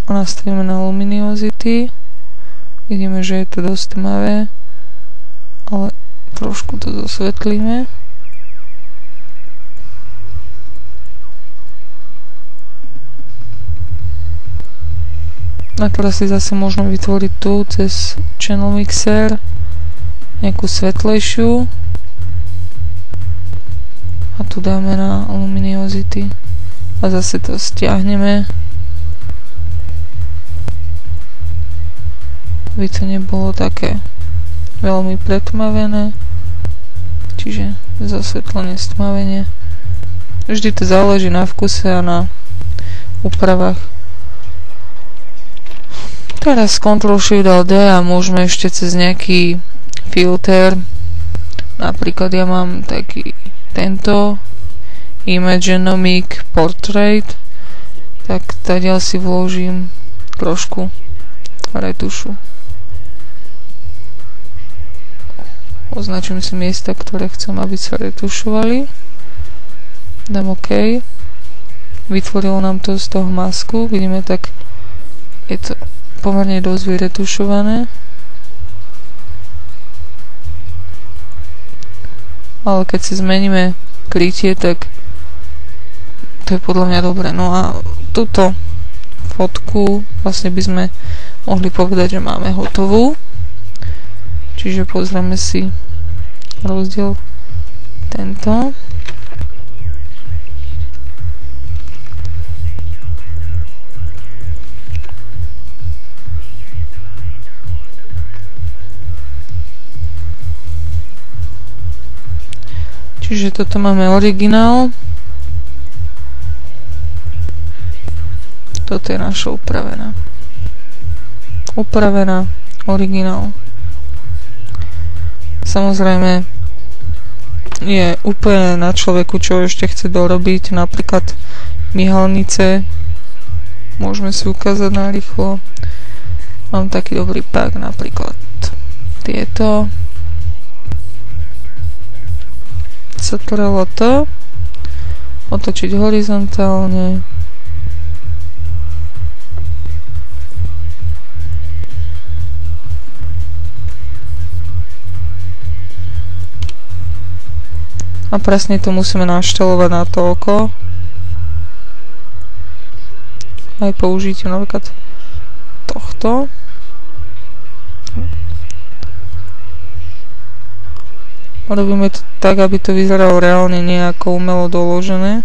A nastavíme na luminosity. Vidíme, že je to dosť tmavé, ale trošku to dosvetlíme. A teraz si zase môžeme vytvoriť tu cez Channel Mixer nejakú svetlejšiu. A tu dáme na luminosity. A zase to stiahneme. Aby to nebolo také veľmi pretmavené. Čiže zasvetlenie, stmavenie. Vždy to záleží na vkuse a na úpravách. Teraz Ctrl-Shift-D a môžeme ešte cez nejaký filter, napríklad ja mám taký tento Imagenomic Portrait, tak tady si vložím trošku retušu. Označím si miesta, ktoré chcem, aby sa retušovali. Dám OK. Vytvorilo nám to z toho masku, vidíme, tak je to pomerne dosť vyretušované. Ale keď si zmeníme krytie, tak to je podľa mňa dobré. No a túto fotku vlastne by sme mohli povedať, že máme hotovú. Čiže pozrieme si rozdiel tento. Čiže toto máme originál. Toto je naša upravená. Upravená, originál. Samozrejme je úplne na človeku, čo ešte chce dorobiť. Napríklad myhalnice. Môžeme si ukázať narýchlo. Mám taký dobrý pak, napríklad tieto. Ctrl to, otočiť horizontálne, a presne to musíme naštelovať na toľko aj použitiu napríklad tohto. Robíme to tak, aby to vyzeralo reálne, nejako umelo doložené.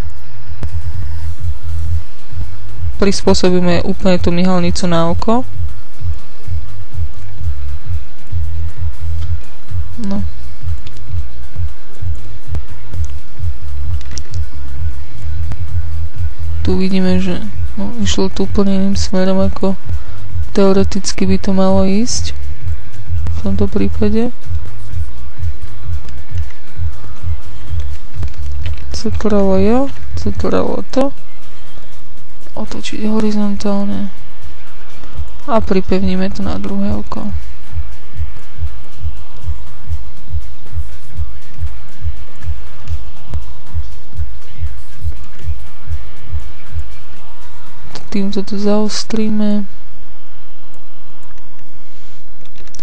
Prispôsobíme úplne tú myhalnicu na oko. No. Tu vidíme, že išlo tu úplne iným smerom, ako teoreticky by to malo ísť v tomto prípade. Ctrl to, otočiť horizontálne a pripevníme to na druhé oko. Týmto to zaostríme,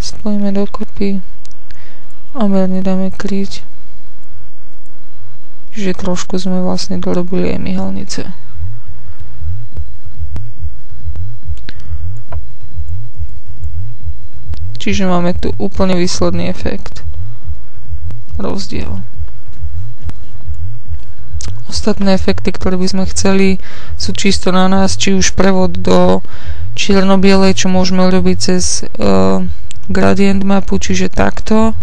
spojíme dokopy a mierne dáme kryť. Čiže trošku sme vlastne dorobili aj myhalnice. Čiže máme tu úplne výsledný efekt. Rozdiel. Ostatné efekty, ktoré by sme chceli, sú čisto na nás, či už prevod do čierno-bielej, čo môžeme robiť cez gradient mapu, čiže takto,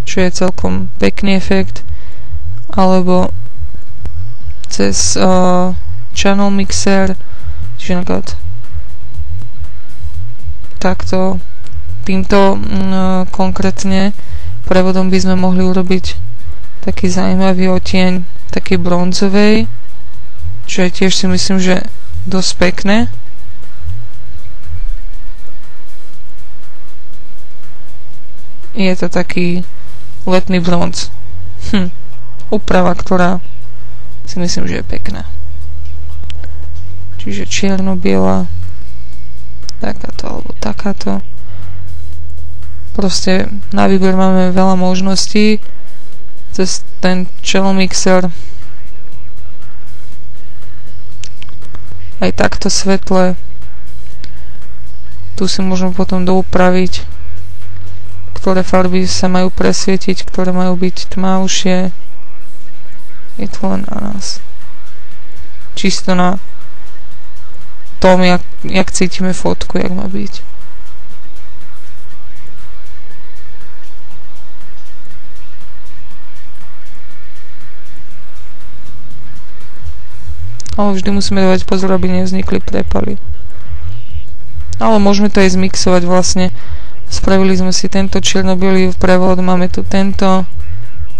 čo je celkom pekný efekt, alebo cez channel mixer, čiže napríklad takto, týmto konkrétne prevodom by sme mohli urobiť taký zaujímavý odtieň takej bronzovej, čo je tiež si myslím, že dosť pekné. Je to taký letný bronz. Úprava, ktorá si myslím, že je pekná. Čiže čierno-biela, takáto alebo takáto. Proste na výber máme veľa možností cez ten channel mixer. Aj takto svetle. Tu si môžeme potom doupraviť, ktoré farby sa majú presvietiť, ktoré majú byť tmavšie. Je to len na nás. Čisto na tom, jak cítime fotku, jak má byť. Ale vždy musíme dávať pozor, aby nevznikli prepaly. Ale môžeme to aj zmixovať vlastne. Spravili sme si tento čierno-bielý prevod, máme tu tento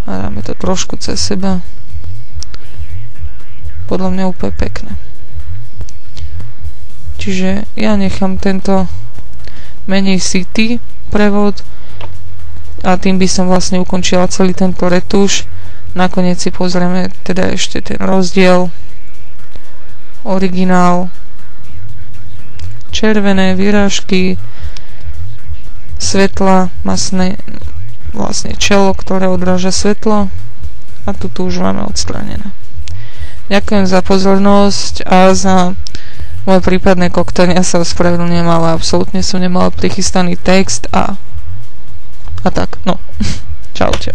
a dáme to trošku cez seba. Podľa mňa úplne pekné. Čiže ja nechám tento menej city prevod a tým by som vlastne ukončila celý tento retuš. Nakoniec si pozrieme teda ešte ten rozdiel. Originál, červené výrážky, svetla, masné, vlastne čelo, ktoré odráža svetlo a tu už máme odstranené. Ďakujem za pozornosť a za moje prípadné koktanie. Ja sa ospravedlňujem, ale absolútne som nemala prichystaný text a tak, no. Čaute.